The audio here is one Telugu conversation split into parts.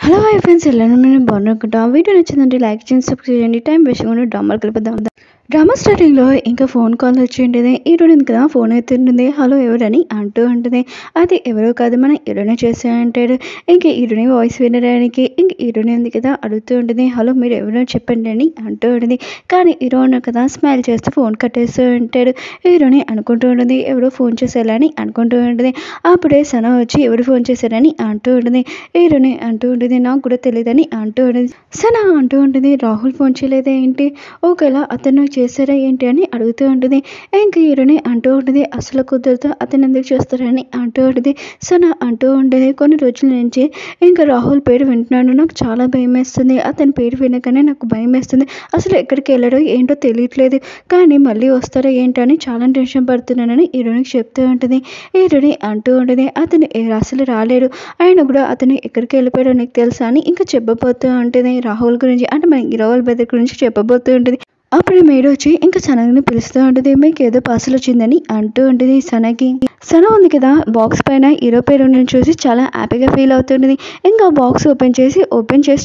హలో హాయ్ ఫ్రెండ్స్ ఎలా నేను బాగున్నానుకుంటా వీడియో నచ్చిందంటే లైక్ చేయండి సబ్స్క్రైబ్ చేయండి టైం వేస్ట్ చేయకుండా డ్రామాలు కలిపిద్దాం డ్రామా స్టార్టింగ్లో ఇంకా ఫోన్ కాల్ వచ్చి ఉంటుంది హీరోయిన్ కదా ఫోన్ ఎత్తుంటుంది హలో ఎవరని అంటూ ఉంటుంది అది ఎవరో కాదు మన హీరోయిన్ చేసే అంటాడు ఇంకా హీరోయిన్ వాయిస్ వినడానికి ఇంక హీరోయిన్ ఉంది కదా అడుగుతూ ఉంటుంది హలో మీరు ఎవరో చెప్పండి అని అంటూ ఉంటుంది కానీ హీరోయిన్ కదా స్మైల్ చేస్తూ ఫోన్ కట్టేస్తూ ఉంటాడు హీరోని అనుకుంటూ ఉంటుంది ఎవరో ఫోన్ చేసేయాలని అనుకుంటూ ఉంటుంది అప్పుడే సన వచ్చి ఎవరు ఫోన్ చేశారని అంటూ ఉంటుంది హీరోని అంటూ ఉంటుంది నాకు కూడా తెలియదని అంటూ ఉంటుంది సన అంటూ ఉంటుంది రాహుల్ ఫోన్ చేయలేదా ఏంటి ఓకేలా అతను చేశారా ఏంటి అని అడుగుతూ ఉంటుంది ఇంకా హీరోని అంటూ ఉంటుంది అసలు కుదరదు అతను ఎందుకు చేస్తారని అంటూ ఉంటుంది సన అంటూ ఉంటుంది కొన్ని రోజుల నుంచి ఇంకా రాహుల్ పేరు వింటున్నాను నాకు చాలా భయం వేస్తుంది అతని పేరు వినగానే నాకు భయం వేస్తుంది అసలు ఎక్కడికి వెళ్ళడో ఏంటో తెలియట్లేదు కానీ మళ్ళీ వస్తారో ఏంటని చాలా టెన్షన్ పడుతున్నానని హీరోనికి చెప్తూ ఉంటుంది హీరోని అంటూ ఉంటుంది అతను అసలు రాలేడు ఆయన కూడా అతను ఎక్కడికి వెళ్ళిపోయాడో నీకు తెలుసా అని ఇంకా చెప్పబోతూ ఉంటుంది రాహుల్ గురించి అంటే మన రాహుల్ బ్రదర్ గురించి చెప్పబోతూ ఉంటుంది అప్పుడు మేడ వచ్చి ఇంకా సనగిని పిలుస్తూ ఉంటుంది మీకు ఏదో పార్సల్ వచ్చిందని అంటూ ఉంటుంది సనకి సన ఉంది కదా బాక్స్ పైన హీరో పేరు చూసి చాలా హ్యాపీగా ఫీల్ అవుతుంటుంది ఇంకా బాక్స్ ఓపెన్ చేసి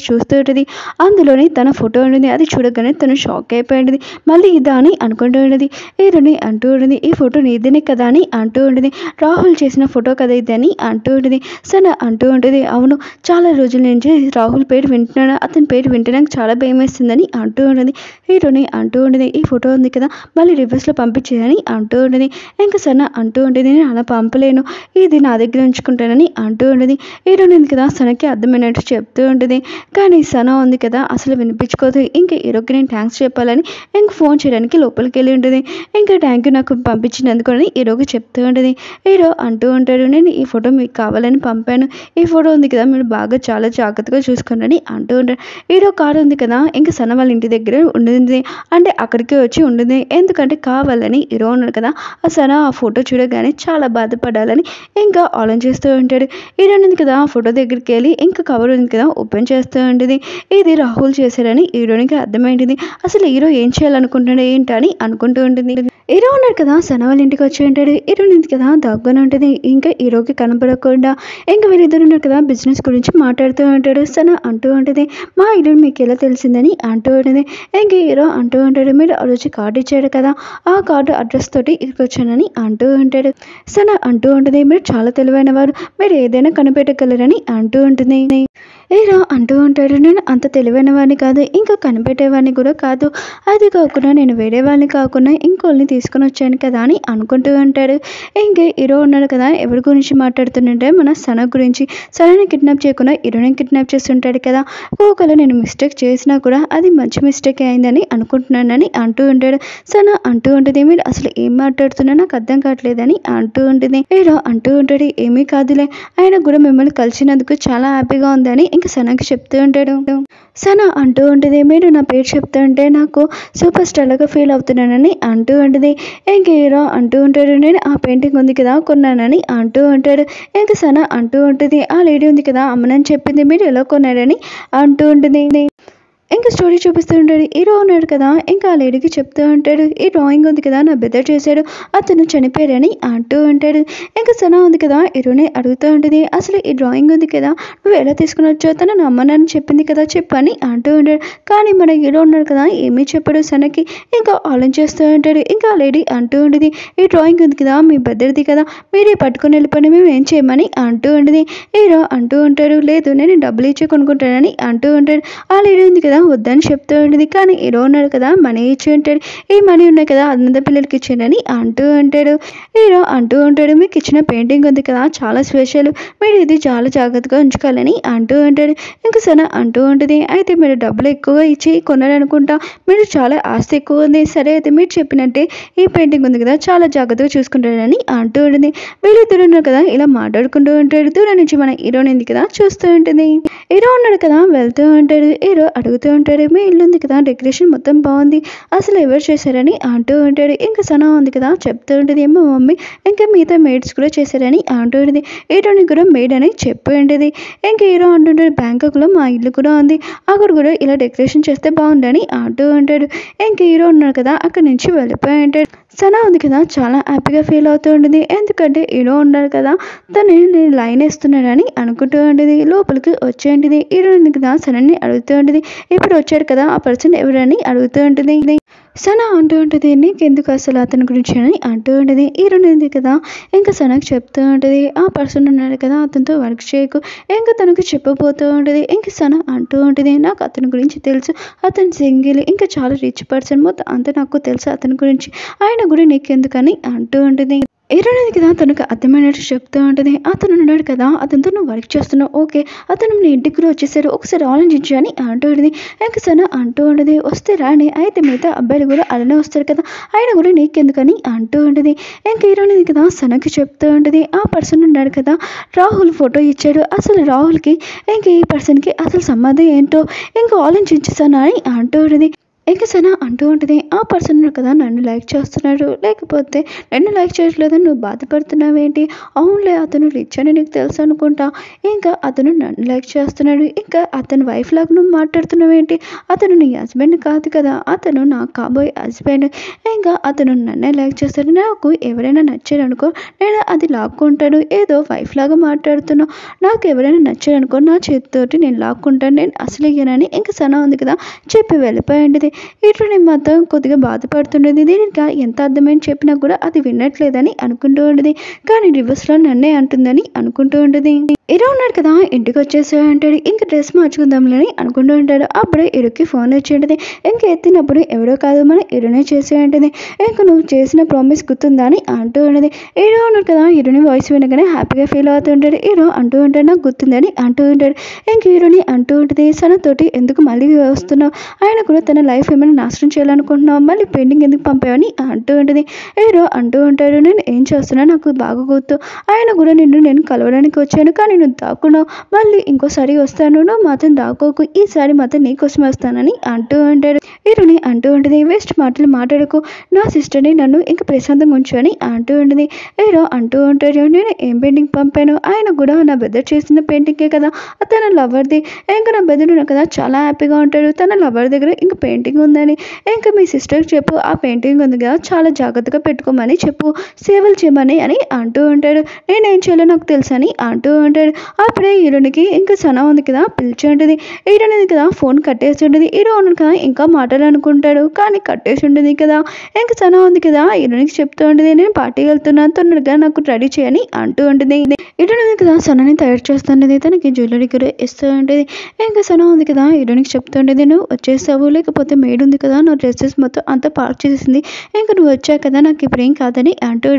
చూస్తూ ఉంటుంది అందులోని తన ఫోటో ఉంటుంది అది చూడగానే తను షాక్ అయిపోయి ఉంటుంది మళ్ళీ ఇదా అని అనుకుంటూ ఉంటుంది హీరోని అంటూ ఉంటుంది ఈ ఫోటో నీదేనే కదా అని అంటూ ఉంటుంది రాహుల్ చేసిన ఫోటో కదా ఇదని అంటూ ఉంటుంది సన అంటూ ఉంటుంది అవును చాలా రోజుల నుంచి రాహుల్ పేరు వింటున్నాను అతని పేరు వింటే నాకు చాలా భయం వేస్తుందని అంటూ ఉంటుంది హీరోని అంటూ ఉంటుంది ఈ ఫోటో ఉంది కదా మళ్ళీ రివర్స్లో పంపించేదని అంటూ ఉంటుంది ఇంకా సన అంటూ ఉంటుంది నేను అలా పంపలేను ఇది నా దగ్గర ఉంచుకుంటానని అంటూ ఉంటుంది హీరోని ఉంది కదా సనకి అర్థమైనట్టు చెప్తూ ఉంటుంది కానీ సన ఉంది కదా అసలు వినిపించుకోదు ఇంకా హీరోకి నేను థ్యాంక్స్ చెప్పాలని ఇంక ఫోన్ చేయడానికి లోపలికి వెళ్ళి ఉంటుంది ఇంకా థ్యాంక్ యూ నాకు పంపించినందుకు అని హీరోకి చెప్తూ ఉంటుంది హీరో అంటూ ఉంటాడు నేను ఈ ఫోటో మీకు కావాలని పంపాను ఈ ఫోటో ఉంది కదా మీరు బాగా చాలా జాగ్రత్తగా చూసుకోండి అంటూ ఉంటాడు హీరో కారు ఉంది కదా ఇంకా సన వాళ్ళ ఇంటి దగ్గర ఉండింది అంటే అక్కడికి వచ్చి ఉంటుంది ఎందుకంటే కావాలని హీరో ఉన్నాడు కదా ఆ సన ఆ ఫోటో చూడగానే చాలా బాధపడాలని ఇంకా ఆలోచిస్తూ ఉంటాడు హీరోయిన్ ఉంది కదా ఆ ఫోటో దగ్గరికి వెళ్ళి ఇంకా కవర్ ఉంది కదా ఓపెన్ చేస్తూ ఉంటుంది ఇది రాహుల్ చేశాడని హీరోయిన్కి అర్థమైంది అసలు హీరో ఏం చేయాలనుకుంటున్నాడు ఏంటని అనుకుంటూ ఉంటుంది హీరో ఉన్నాడు కదా సన వాళ్ళ ఇంటికి వచ్చి ఉంటాడు హీరోయిన్ ఉంది కదా దగ్గర ఉంటుంది ఇంకా హీరోకి కనపడకుండా ఇంకా వీరిద్దరు ఉన్నారు కదా బిజినెస్ గురించి మాట్లాడుతూ ఉంటాడు సన అంటూ ఉంటుంది మా ఇల్లు మీకు ఎలా తెలిసిందని అంటూ ఉంటుంది ఇంకా హీరో అంటూ ఉంటాడు మీరు ఆ రోజు కార్డు ఇచ్చాడు కదా ఆ కార్డు అడ్రస్ తోటి ఇక్కడికి వచ్చానని అంటూ ఉంటాడు సన అంటూ ఉంటుంది మీరు చాలా తెలివైన వారు మీరు ఏదైనా కనిపెట్టగలరని అంటూ ఉంటుంది హీరో అంటూ ఉంటాడు నేను అంత తెలివైన వాడిని కాదు ఇంకా కనిపెట్టేవాడిని కూడా కాదు అది కాకుండా నేను వేరే వాళ్ళని కాకుండా ఇంకోళ్ళని తీసుకొని వచ్చాను కదా అని అనుకుంటూ ఉంటాడు ఇంకా హీరో ఉన్నాడు కదా ఎవరి గురించి మాట్లాడుతుంటే మన సన గురించి సనని కిడ్నాప్ చేయకుండా హీరోని కిడ్నాప్ చేస్తుంటాడు కదా ఒకవేళ నేను మిస్టేక్ చేసినా కూడా అది మంచి మిస్టేక్ అయిందని అనుకుంటున్నానని అంటూ ఉంటాడు సన అంటూ ఉంటుంది మీరు అసలు ఏం మాట్లాడుతున్నా నాకు అర్థం కావట్లేదని అంటూ ఉంటుంది హీరో అంటూ ఉంటాడు ఏమీ కాదులే ఆయన కూడా మిమ్మల్ని కలిసినందుకు చాలా హ్యాపీగా ఉందని ఇంకా సనకి చెప్తూ ఉంటాడు సన అంటూ ఉంటుంది మీరు నా పేరు చెప్తుంటే నాకు సూపర్ స్టార్గా ఫీల్ అవుతున్నానని అంటూ ఉంటుంది ఇంక హీరో అంటూ ఉంటాడు నేను ఆ పెయింటింగ్ ఉంది కదా కొన్నానని అంటూ ఉంటాడు ఇంకా సన అంటూ ఉంటుంది ఆ లేడీ ఉంది కదా అమ్మనని చెప్పింది మీరు ఎలా కొన్నారని అంటూ ఉంటుంది ఇంకా స్టోరీ చూపిస్తూ ఉంటాడు హీరో ఉన్నాడు కదా ఇంకా ఆ లేడీకి చెప్తూ ఉంటాడు ఈ డ్రాయింగ్ ఉంది కదా నా బ్రదర్ చేశాడు అతను చనిపోయారని అంటూ ఉంటాడు ఇంకా సన ఉంది కదా హీరోని అడుగుతూ ఉంటుంది అసలు ఈ డ్రాయింగ్ ఉంది కదా నువ్వు ఎలా తీసుకుని వచ్చావు తను నా అమ్మనని చెప్పింది కదా చెప్పని అంటూ ఉంటాడు కానీ మన హీరో ఉన్నాడు కదా ఏమీ చెప్పాడు సనకి ఇంకా ఆలోచిస్తూ ఉంటాడు ఇంకా ఆ లేడీ అంటూ ఉంటుంది ఈ డ్రాయింగ్ ఉంది కదా మీ బ్రదర్ది కదా మీరే పట్టుకుని వెళ్ళిపోయి మేము ఏం చేయమని అంటూ ఉంటుంది హీరో అంటూ ఉంటాడు లేదు నేను డబ్బులు ఇచ్చి కొనుక్కుంటానని అంటూ ఉంటాడు ఆ లేడీ ఉంది కదా వద్దని చెప్తూ ఉంటుంది కానీ హీరో ఉన్నాడు కదా మనీ ఇచ్చి ఉంటాడు ఈ మనీ ఉన్నాయి కదా అనంత పిల్లలకి ఇచ్చానని అంటూ ఉంటాడు హీరో అంటూ ఉంటాడు మీకు ఇచ్చిన పెయింటింగ్ ఉంది కదా చాలా స్పెషల్ మీరు ఇది చాలా జాగ్రత్తగా ఉంచుకోవాలని అంటూ ఉంటాడు ఇంకా సన అంటూ ఉంటుంది అయితే మీరు డబ్బులు ఎక్కువగా ఇచ్చి కొనాలనుకుంటా మీరు చాలా ఆస్తి ఎక్కువ ఉంది సరే అయితే మీరు చెప్పినట్టే ఈ పెయింటింగ్ ఉంది కదా చాలా జాగ్రత్తగా చూసుకుంటాడని అంటూ ఉంటుంది వీళ్ళిద్దరు ఉన్నారు కదా ఇలా మాట్లాడుకుంటూ ఉంటాడు దూరం నుంచి మన హీరోని ఉంది కదా చూస్తూ ఉంటుంది హీరో ఉన్నాడు కదా వెళ్తూ ఉంటాడు హీరో అడుగుతూ అడుగుతూ ఉంటాడు. మీ ఇల్లు ఉంది కదా, డెకరేషన్ మొత్తం బాగుంది, అసలు ఎవరు చేశారని అంటూ ఉంటాడు. ఇంకా సనా ఉంది కదా చెప్తూ ఉంటుంది, మా మమ్మీ ఇంకా మిగతా మేడ్స్ కూడా చేశారని అంటూ ఉంటుంది. హీరోని కూడా మేడ్ అని చెప్పి ఉండేది. ఇంకా హీరో అంటుంటాడు, బ్యాంకాక్లో మా ఇల్లు కూడా ఉంది, అక్కడ కూడా ఇలా డెకరేషన్ చేస్తే బాగుండని అంటూ ఉంటాడు. ఇంకా హీరో ఉన్నాడు కదా అక్కడి నుంచి వెళ్ళిపోయి ఉంటాడు. సనా ఉంది కదా చాలా హ్యాపీగా ఫీల్ అవుతూ ఉంటుంది. ఎందుకంటే హీరో ఉన్నాడు కదా, తను నేను లైన్ వేస్తున్నాడని అనుకుంటూ ఉంటుంది. లోపలికి వచ్చేయండిది. హీరో ఉంది కదా సనని అడుగుతూ ఉంటుంది, ఇప్పుడు వచ్చాడు కదా ఆ పర్సన్ ఎవరని అడుగుతూ ఉంటుంది. సనా అంటూ ఉంటుంది, నీకెందుకు అసలు అతని గురించి అని అంటూ ఉంటుంది. హీరోయిన్ ఉంది కదా ఇంకా సనకు చెప్తూ ఉంటుంది, ఆ పర్సన్ ఉన్నాడు కదా అతనితో వర్క్ చేయకు, ఇంకా తనకు చెప్పబోతూ ఉంటుంది. ఇంక సన అంటూ ఉంటుంది, నాకు అతని గురించి తెలుసు, అతను సింగిల్, ఇంకా చాలా రిచ్ పర్సన్, మొత్తం అంతా నాకు తెలుసు అతని గురించి, ఆయన కూడా నీకెందుకని అంటూ ఉంటుంది. హీరోయిన్ కదా తనకు అర్థమైనట్టు చెప్తూ ఉంటుంది, అతను ఉన్నాడు కదా అతనితో నువ్వు వర్క్ చేస్తున్నావు, ఓకే అతను నీ ఇంటికి కూడా వచ్చేసారు, ఒకసారి ఆలోచించు అని అంటూ ఉంటుంది. ఇంకా సన అంటూ ఉంటుంది, వస్తే రాని, అయితే మిగతా అబ్బాయిలు కూడా అలానే వస్తారు కదా, ఆయన కూడా నీకెందుకని అంటూ ఉంటుంది. ఇంకా హీరోయిన్ కదా సనకి చెప్తూ ఉంటుంది, ఆ పర్సన్ ఉన్నాడు కదా రాహుల్ ఫోటో ఇచ్చాడు, అసలు రాహుల్కి ఇంకా ఈ పర్సన్కి అసలు సంబంధం ఏంటో ఇంకా ఆలోచించేసాను అని అంటూ ఉంటుంది. ఇంకా సన అంటూ ఉంటుంది, ఆ పర్సన్ కదా నన్ను లైక్ చేస్తున్నాడు, లేకపోతే నన్ను లైక్ చేయట్లేదని నువ్వు బాధపడుతున్నావేంటి, అవునులే అతను రిచ్ అని నీకు తెలుసు అనుకుంటా, ఇంకా అతను నన్ను లైక్ చేస్తున్నాడు, ఇంకా అతని వైఫ్ లాగా నువ్వు మాట్లాడుతున్నావేంటి, అతను నీ హస్బెండ్ కాదు కదా, అతను నాకు కాబోయే హస్బెండ్, ఇంకా అతను నన్నే లైక్ చేస్తాడు, నాకు ఎవరైనా నచ్చాడు అనుకో నేను అది లాక్కుంటాను, ఏదో వైఫ్ లాగా మాట్లాడుతున్నావు, నాకు ఎవరైనా నచ్చాడు అనుకో నా చేతితోటి నేను లాక్కుంటాను, నేను అసలు ఇయ్యనని ఇంకా సన ఉంది కదా చెప్పి వెళ్ళిపోయింది. ఇటు నేను మాత్రం కొద్దిగా బాధపడుతుండేది, దీనికి ఎంత అర్థమని చెప్పినా కూడా అది వినట్లేదని అనుకుంటూ ఉండేది, కానీ రివర్స్లో నన్నే అంటుందని అనుకుంటూ ఉండేది. హీరో ఉన్నాడు కదా ఇంటికి వచ్చేసి అంటాడు, ఇంక డ్రెస్ మార్చుకుందాంలని అనుకుంటూ ఉంటాడు. అప్పుడే హీరోకి ఫోన్ వచ్చి ఉంటుంది. ఇంక ఎత్తినప్పుడు ఎవరో కాదు మన హీరోనే చేసి ఉంటుంది. ఇంక నువ్వు చేసిన ప్రామిస్ గుర్తుందా అని అంటూ ఉండేది. హీరో ఉన్నాడు కదా హీరోని వాయిస్ వినగానే హ్యాపీగా ఫీల్ అవుతూ ఉంటాడు. హీరో అంటూ ఉంటాడు, నాకు గుర్తుందని అంటూ ఉంటాడు. ఇంక హీరోని అంటూ ఉంటుంది, సనతోటి ఎందుకు మళ్ళీ వస్తున్నావు, ఆయన కూడా తన లైఫ్ ఏమైనా నాశనం చేయాలనుకుంటున్నావు, మళ్ళీ పెండింగ్ ఎందుకు పంపావని అంటూ ఉంటుంది. హీరో అంటూ ఉంటాడు, నేను ఏం చేస్తున్నా నాకు బాగా గుర్తు, ఆయన కూడా నేను కలవడానికి వచ్చాను, కానీ నువ్వు దాక్కున్నావు, మళ్ళీ ఇంకోసారి వస్తాను, నువ్వు మాత్రం దాక్కోకు, ఈసారి మాత్రం నీకోసం వస్తానని అంటూ ఉంటాడు. హీరోని అంటూ ఉంటుంది, వేస్ట్ మాటలు మాట్లాడకు, నా సిస్టర్ని నన్ను ఇంకా ప్రశాంతంగా ఉంచు అని అంటూ ఉంటుంది. హీరో అంటూ ఉంటాడు, నేను ఏం పెయింటింగ్ పంపాను, ఆయన కూడా నా బ్రదర్ చేసిన పెయింటింగే కదా, తన లవర్ది, ఇంకా నా బ్రదర్ కదా చాలా హ్యాపీగా ఉంటాడు, తన లవర్ దగ్గర ఇంకా పెయింటింగ్ ఉందని, ఇంకా మీ సిస్టర్కి చెప్పు ఆ పెయింటింగ్ ఉంది కదా చాలా జాగ్రత్తగా పెట్టుకోమని చెప్పు, సేవలు చేయమని అని అంటూ ఉంటాడు. నేనేం చేయాలో నాకు తెలుసు అని అంటూ ఉంటాడు. అప్పుడే హీరోనికి ఇంకా సన ఉంది కదా పిలిచి ఉంటుంది. హీరోని ఉంది కదా ఫోన్ కట్టేసి ఉంటుంది. హీరో ఉంది కదా ఇంకా మాట్లాడాలనుకుంటాడు, కానీ కట్టేసి ఉంటుంది కదా. ఇంకా సన ఉంది కదా హీరోనికి చెప్తూ ఉంటుంది, నేను పార్టీకి వెళ్తున్నాను, తొందరగా నాకు రెడీ చేయని అంటూ ఉంటుంది. హీరోని ఉంది కదా సనని తయారు చేస్తుంటుంది, తనకి జ్యువెలరీ కూడా ఇస్తూ ఉంటుంది. ఇంకా సన ఉంది కదా హీరోనికి చెప్తూ ఉంటుంది, నువ్వు వచ్చేస్తావు, లేకపోతే మేడ్ ఉంది కదా నా డ్రెస్సెస్ మొత్తం అంతా పార్క్ చేసేసింది, ఇంకా నువ్వు వచ్చావు కదా నాకు ఇప్పుడు ఏం కాదని అంటూ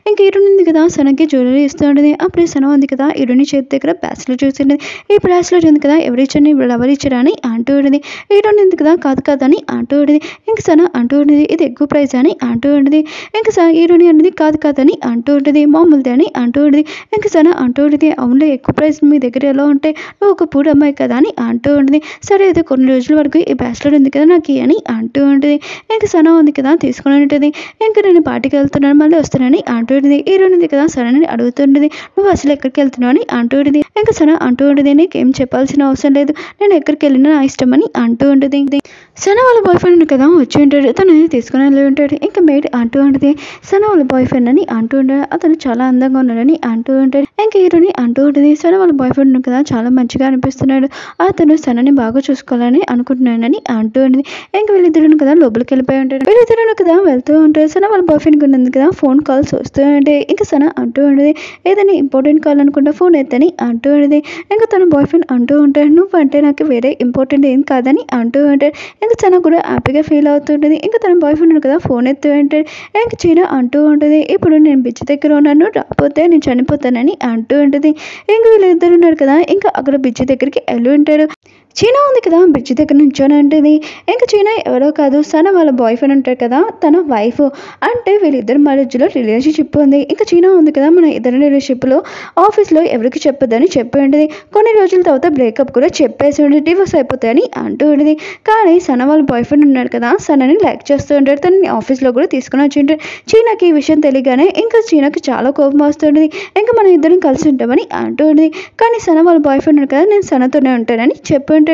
ఇంకా హీరోని ఉంది కదా సనకి జ్యువెలరీ ఇస్తూ ఉంటుంది. అప్పుడే సన ఉంది కదా హీరోని చేతి దగ్గర బ్రాస్లెట్ చూసింది. ఈ బ్రాస్లెట్ ఉంది కదా ఎవరిచ్చని ఎవరు ఇచ్చారా అని అంటూ ఉంటుంది. హీరోని ఉంది కదా కాదు కాదని అంటూ ఉంటుంది. ఇంక సన అంటూ ఉంటుంది, ఇది ఎక్కువ ప్రైస్ అని అంటూ ఉంటుంది. ఇంకా హీరోని అనేది కాదు కాదని అంటూ ఉంటుంది, మామూలుది అని అంటూ ఉంటుంది. ఇంక సన అంటూ ఉంటుంది, అవునులే ఎక్కువ ప్రైస్ మీ దగ్గర ఎలా ఉంటే నువ్వు ఒక పూడి అమ్మాయి కదా అని అంటూ ఉంటుంది. సరే అయితే కొన్ని రోజుల వరకు ఈ బ్రాస్లెట్ ఉంది కదా నాకు అని అంటూ ఉంటుంది. ఇంక సన ఉంది కదా తీసుకుని ఉంటుంది. ఇంకా నేను పార్టీకి వెళ్తున్నాను మళ్ళీ వస్తానని అంటూ ఉంటుంది. హీరోని ఉంది కదా సనని అడుగుతుంటుంది, నువ్వు అసలు ఎక్కడికి వెళ్తున్నావు అని అంటూ ఉంటుంది. ఇంకా సన అంటూ ఉంటుంది, నీకేం చెప్పాల్సిన అవసరం లేదు, నేను ఎక్కడికి వెళ్ళినా నా ఇష్టం అని అంటూ ఉంటుంది. సన వాళ్ళ బాయ్ ఫ్రెండ్ కదా వచ్చి ఉంటాడు, తను తీసుకుని వెళ్ళి ఉంటాడు. ఇంకా మేడ్ అంటూ ఉంటుంది, సన వాళ్ళ బాయ్ ఫ్రెండ్ అని అంటూ ఉంటాడు, అతను చాలా అందంగా ఉన్నాడని అంటూ ఉంటాడు. ఇంకా హీరోని అంటూ ఉంటుంది, సన వాళ్ళ బాయ్ ఫ్రెండ్ కదా చాలా మంచిగా అనిపిస్తున్నాడు, అతను సనని బాగా చూసుకోవాలని అనుకుంటున్నాడని అంటూ ఉంటుంది. ఇంకా వీళ్ళిద్దరు కదా లోపలికి వెళ్ళిపోయి ఉంటాడు. వీళ్ళిద్దరు కదా వెళ్తూ ఉంటారు. సన వాళ్ళ బాయ్ ఫ్రెండ్ ఉన్నందుకు కదా ఫోన్ కాల్స్ వస్తూ ఉంటాయి. ఇంకా సన అంటూ ఉంటుంది, ఏదైనా ఇంపార్టెంట్ కాల్ అనుకుంటా ఫోన్ ఎత్తని అంటూ ఉంటుంది. ఇంకా తన బాయ్ ఫ్రెండ్ అంటూ ఉంటాడు, నువ్వు అంటే నాకు వేరే ఇంపార్టెంట్ ఏం కాదని అంటూ ఉంటాడు. ఇంకా తన కూడా హ్యాపీగా ఫీల్ అవుతుంటుంది. ఇంకా తన బాయ్ ఫ్రెండ్ కదా ఫోన్ ఎత్తూ ఉంటాడు. ఇంకా చీన అంటూ ఉంటుంది, ఇప్పుడు నేను బిచ్చి దగ్గర ఉన్నాను, రాకపోతే నేను చనిపోతానని అంటూ ఉంటుంది. ఇంకా వీళ్ళిద్దరు ఉన్నారు కదా ఇంకా అక్కడ బిచ్చి దగ్గరికి వెళ్ళి ఉంటాడు. చీనా ఉంది కదా బ్రిడ్జ్ దగ్గర నుంచొని ఉంటుంది. ఇంకా చీనా ఎవరో కాదు సన వాళ్ళ బాయ్ ఫ్రెండ్ ఉంటారు కదా తన వైఫ్. అంటే వీళ్ళిద్దరి మధ్యలో రిలేషన్షిప్ ఉంది. ఇంకా చీనా ఉంది కదా మన ఇద్దరి రిలేషన్షిప్లో ఆఫీస్లో ఎవరికి చెప్పొద్దని చెప్పి ఉంటుంది. కొన్ని రోజుల తర్వాత బ్రేకప్ కూడా చెప్పేసి ఉంటుంది, డివోర్స్ అయిపోతాయని అంటూ ఉంటుంది. కానీ సన వాళ్ళ బాయ్ ఫ్రెండ్ ఉన్నాడు కదా సనని లైక్ చేస్తూ ఉంటాడు. తనని ఆఫీస్లో కూడా తీసుకుని వచ్చి ఉంటాడు. చీనాకి ఈ విషయం తెలియగానే ఇంకా చీనాకి చాలా కోపం వస్తుంది. ఇంకా మనం ఇద్దరం కలిసి ఉంటామని అంటూ ఉంటుంది. కానీ సన వాళ్ళ బాయ్ ఫ్రెండ్ ఉన్నాడు కదా నేను సనతోనే ఉంటానని చెప్పి ఉంటాడు.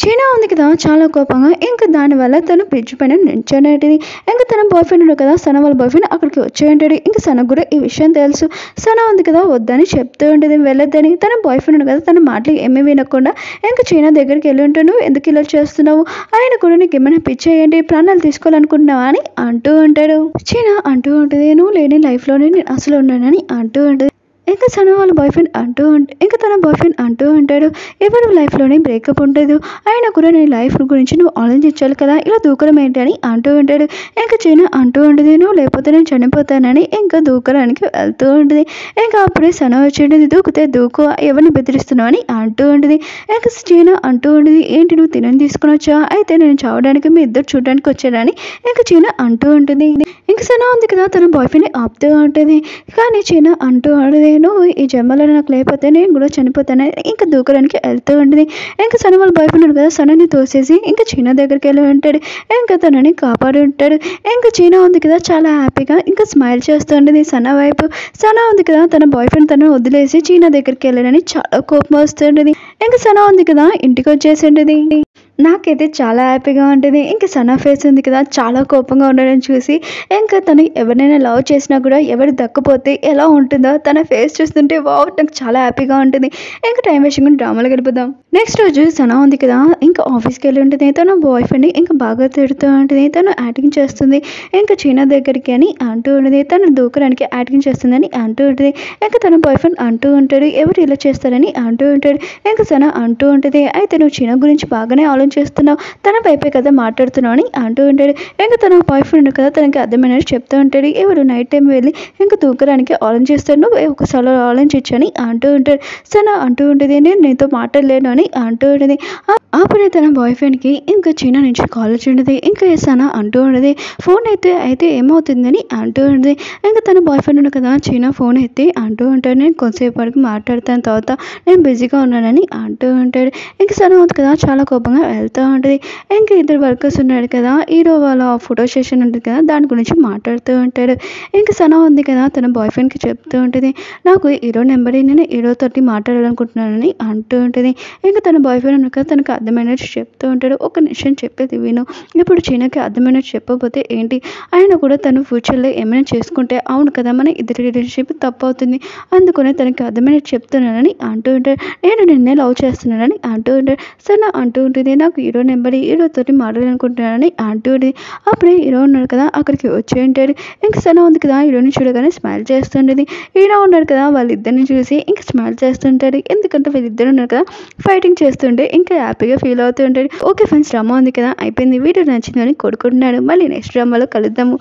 చీనా ఉంది కదా చాలా కోపంగా ఇంకా దానివల్ల తను బ్రిడ్జ్ పైన నిల్చొనేటిది. ఇంకా తన బాయ్ ఫ్రెండ్ ఉన్నాడు కదా సన వాళ్ళ బాయ్ ఫ్రెండ్ అక్కడికి వచ్చి ఉంటాడు. ఇంకా సనకు కూడా ఈ విషయం తెలుసు. సన ఉంది కదా వద్దని చెప్తూ ఉంటుంది వెళ్ళొద్దని. తన బాయ్ ఫ్రెండ్ ఉన్నాడు కదా తన మాటలు ఏమీ వినకుండా ఇంకా చీనా దగ్గరికి వెళ్ళి ఉంటాను. నువ్వు ఎందుకు ఇలా చేస్తున్నావు, ఆయన కూడా నీకు ఏమైనా పిచ్చేయండి ప్రాణాలు తీసుకోవాలనుకుంటున్నావా అని అంటూ ఉంటాడు. చీనా అంటూ ఉంటుంది నువ్వు లేని లైఫ్లోనే నేను అసలు ఉన్నానని అంటూ ఉంటుంది. ఇంకా సన వాళ్ళ బాయ్ ఫ్రెండ్ ఇంకా తన బాయ్ ఫ్రెండ్ అంటూ ఉంటాడు ఎవరి లైఫ్లోనే బ్రేకప్ ఉంటుంది అయినా కూడా నీ లైఫ్ గురించి నువ్వు ఆలోచించాలి కదా ఇలా దూకడం ఏంటి అని అంటూ ఉంటాడు. ఇంకా చీనా అంటూ ఉంటుంది నువ్వు లేకపోతే నేను చనిపోతానని ఇంకా దూకడానికి వెళ్తూ ఉంటుంది. ఇంకా అప్పుడే సన వచ్చింటుంది దూకితే దూకు ఎవరిని బెదిరిస్తున్నావు అని అంటూ ఉంటుంది. ఇంకా చీనా అంటూ ఉంటుంది ఏంటి నువ్వు తినని తీసుకుని వచ్చా అయితే నేను చావడానికి మీ ఇద్దరు చూడడానికి వచ్చానని ఇంకా చీనా అంటూ ఉంటుంది. ఇంకా సన ఉంది కదా తన బాయ్ ఫ్రెండ్ని ఆపుతూ ఉంటుంది. కానీ చీనా అంటూ ఉంటుంది నువ్వు ఈ జన్మలో నాకు లేకపోతే నేను కూడా చనిపోతానని ఇంకా దూకడానికి వెళ్తూ ఉంటుంది. ఇంకా సన వాళ్ళ బాయ్ ఫ్రెండ్ కదా సనని తోసేసి ఇంకా చీనా దగ్గరికి వెళ్ళి ఉంటాడు. ఇంకా తనని కాపాడి ఉంటాడు. ఇంకా చీనా ఉంది కదా చాలా హ్యాపీగా ఇంకా స్మైల్ చేస్తూ ఉంటుంది సన వైపు. సన ఉంది కదా తన బాయ్ ఫ్రెండ్ తనను వదిలేసి చీనా దగ్గరికి వెళ్ళాలని చాలా కోపం వస్తుంటుంది. ఇంకా సన ఉంది కదా ఇంటికి వచ్చేసి ఉంటుంది. నాకైతే చాలా హ్యాపీగా ఉంటుంది. ఇంకా సన ఫేస్ ఉంది కదా చాలా కోపంగా ఉండడం చూసి ఇంకా తను ఎవరినైనా లవ్ చేసినా కూడా ఎవరు దక్కపోతే ఎలా ఉంటుందో తన ఫేస్ చూస్తుంటే వావ్ నాకు చాలా హ్యాపీగా ఉంటుంది. ఇంకా టైం వేసుకుని డ్రామాలో గడిపోదాం. నెక్స్ట్ రోజు సన ఉంది కదా ఇంకా ఆఫీస్కి వెళ్ళి ఉంటుంది. తన బాయ్ ఫ్రెండ్ ఇంకా బాగా తిడుతూ ఉంటుంది. తను యాక్టింగ్ చేస్తుంది ఇంకా చీనా దగ్గరికి అని అంటూ ఉంటుంది. తను దూకడానికి యాక్టింగ్ చేస్తుందని అంటూ ఉంటుంది. ఇంకా తన బాయ్ ఫ్రెండ్ అంటూ ఉంటాడు ఎవరు ఇలా చేస్తారని అంటూ ఉంటాడు. ఇంకా సన అంటూ ఉంటుంది అయితే నువ్వు చీనా గురించి బాగానే చేస్తున్నావు తన వైపే కదా మాట్లాడుతున్నావు అని అంటూ ఉంటాడు. ఇంకా తన బాయ్ ఫ్రెండ్ కదా తనకి అర్థమైనట్టు చెప్తూ ఉంటాడు ఎవరు నైట్ టైం వెళ్ళి ఇంకా దూకడానికి ఆలోచిస్తాడు నువ్వు ఒకసారి ఆలోచించని అంటూ ఉంటాడు. సన అంటూ ఉంటుంది నేను నీతో మాట్లాడలేను అని అంటూ ఉంటుంది. అప్పుడే తన బాయ్ ఫ్రెండ్కి ఇంకా చీనా నుంచి కాల్ వచ్చి ఉంటుంది. ఇంకా సన అంటూ ఉంటుంది ఫోన్ అయితే ఏమవుతుందని అంటూ ఉంటుంది. ఇంకా తన బాయ్ ఫ్రెండ్ ఉంది కదా చీనా ఫోన్ ఎత్తి అంటూ ఉంటాడు నేను కొంతసేపు వరకు మాట్లాడతాను తర్వాత నేను బిజీగా ఉన్నానని అంటూ ఉంటాడు. ఇంకా సన ఉంది కదా చాలా కోపంగా వెళ్తూ ఉంటుంది. ఇంకా ఇద్దరు వర్కర్స్ ఉన్నాడు కదా హీరో వాళ్ళ ఫోటో సెషన్ ఉంటుంది కదా దాని గురించి మాట్లాడుతూ ఉంటాడు. ఇంకా సన ఉంది కదా తన బాయ్ ఫ్రెండ్కి చెప్తూ ఉంటుంది నాకు హీరో నెంబర్ నేను హీరోతోటి మాట్లాడాలనుకుంటున్నానని అంటూ ఉంటుంది. ఇంకా తన బాయ్ ఫ్రెండ్ ఉంది కదా తనకు అర్థమైనట్టు చెప్తూ ఉంటాడు ఒక నిమిషం చెప్పేది విను ఇప్పుడు చీనాకి అర్థమైనట్టు చెప్పకపోతే ఏంటి ఆయన కూడా తను ఫ్యూచర్లో ఏమైనా చేసుకుంటే అవును కదా మన ఇద్దరి రిలేషన్షిప్ తప్పు అవుతుంది అందుకనే తనకి అర్థమైనట్టు చెప్తున్నానని అంటూ ఉంటాడు. నేను నిన్నే లవ్ చేస్తున్నానని అంటూ ఉంటాడు. సన అంటూ ఉంటుంది నాకు హీరో నెంబర్ హీరోతోటి మాట్లాడాలనుకుంటున్నానని అంటూ ఉంటుంది. అప్పుడే హీరో ఉన్నాడు కదా అక్కడికి వచ్చి ఉంటాడు. ఇంకా సన ఉంది కదా హీరోని చూడగానే స్మైల్ చేస్తుంటుంది. హీరో ఉన్నాడు కదా వాళ్ళిద్దరిని చూసి ఇంకా స్మైల్ చేస్తుంటాడు ఎందుకంటే వీళ్ళిద్దరు ఉన్నారు కదా ఫైటింగ్ చేస్తుంటే ఇంకా హ్యాపీగా ఫీల్ అవుతూ ఉంటాడు. ఓకే ఫ్రెండ్స్ డ్రామా ఉంది కదా అయిపోయింది వీడియో నచ్చిందని కోరుకుంటున్నాను మళ్ళీ నెక్స్ట్ డ్రామాలో కలుద్దాము.